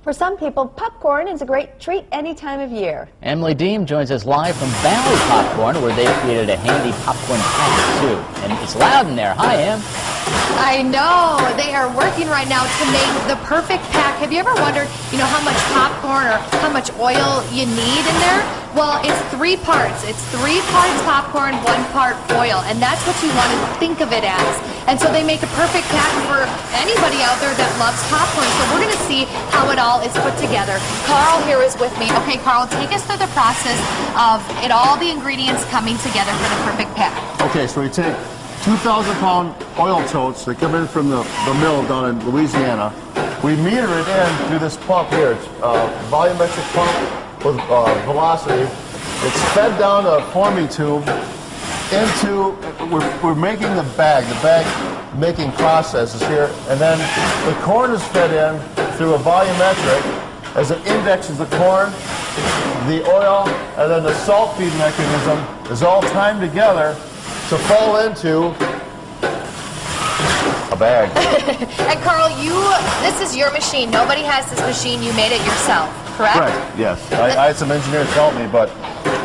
For some people, popcorn is a great treat any time of year. Emily Deem joins us live from Valley Popcorn, where they've created a handy popcorn pack, too. And it's loud in there. Hi, Em. I know. They are working right now to make the perfect pack. Have you ever wondered, how much popcorn or how much oil you need in there? Well, it's 3 parts. It's 3 parts popcorn, 1 part oil. And that's what you want to think of it as. And so they make a perfect pack for anybody out there that loves popcorn. So we're going to see how it all is put together. Carl here is with me. Okay, Carl, take us through the process of all the ingredients coming together for the perfect pack. Okay, so we take 2,000-pound oil totes that come in from the mill down in Louisiana. We meter it in through this pump here. It's a volumetric pump with velocity. It's fed down a forming tube into, we're making the bag making process is here, and then the corn is fed in through a volumetric as it indexes the corn, the oil, and then the salt feed mechanism is all timed together to fall into a bag. And Carl, this is your machine. Nobody has this machine. You made it yourself, correct? Correct, yes. I had some engineers help me, but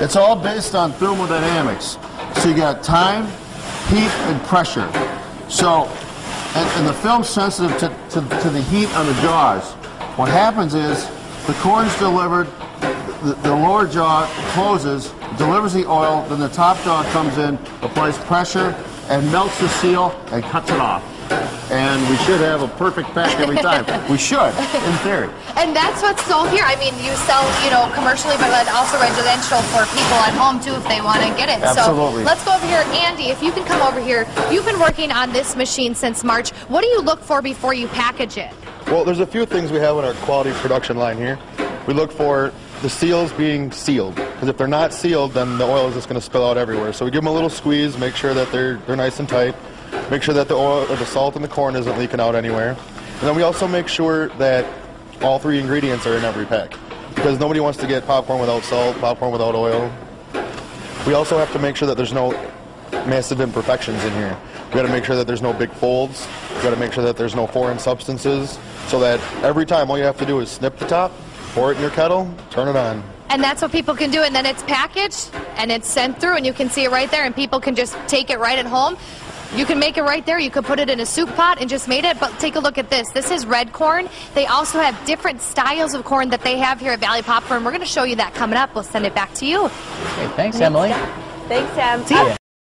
it's all based on thermodynamics. So you got time, heat, and pressure. So, and the film's sensitive to the heat on the jaws. What happens is the corn's delivered, the lower jaw closes, delivers the oil, then the top jaw comes in, applies pressure, and melts the seal and cuts it off. And we should have a perfect pack every time. We should, in theory. And that's what's sold here. I mean, you sell, commercially, but also residential for people at home, too, if they want to get it. Absolutely. So let's go over here. Andy, if you can come over here. You've been working on this machine since March. What do you look for before you package it? Well, there's a few things we have on our quality production line here. We look for the seals being sealed, because if they're not sealed, then the oil is just going to spill out everywhere. So we give them a little squeeze, make sure that they're nice and tight, make sure that the oil or the salt in the corn isn't leaking out anywhere. And then we also make sure that all 3 ingredients are in every pack, because nobody wants to get popcorn without salt, popcorn without oil. We also have to make sure that there's no massive imperfections in here. We got to make sure that there's no big folds. We got to make sure that there's no foreign substances, so that every time all you have to do is snip the top, pour it in your kettle, turn it on. And that's what people can do, and then it's packaged and it's sent through, and you can see it right there, and people can just take it right at home. You can make it right there. You could put it in a soup pot and just made it, but take a look at this. This is red corn. They also have different styles of corn that they have here at Valley Popcorn. We're going to show you that coming up. We'll send it back to you. Okay, thanks, Emily. Thanks, Em. See ya.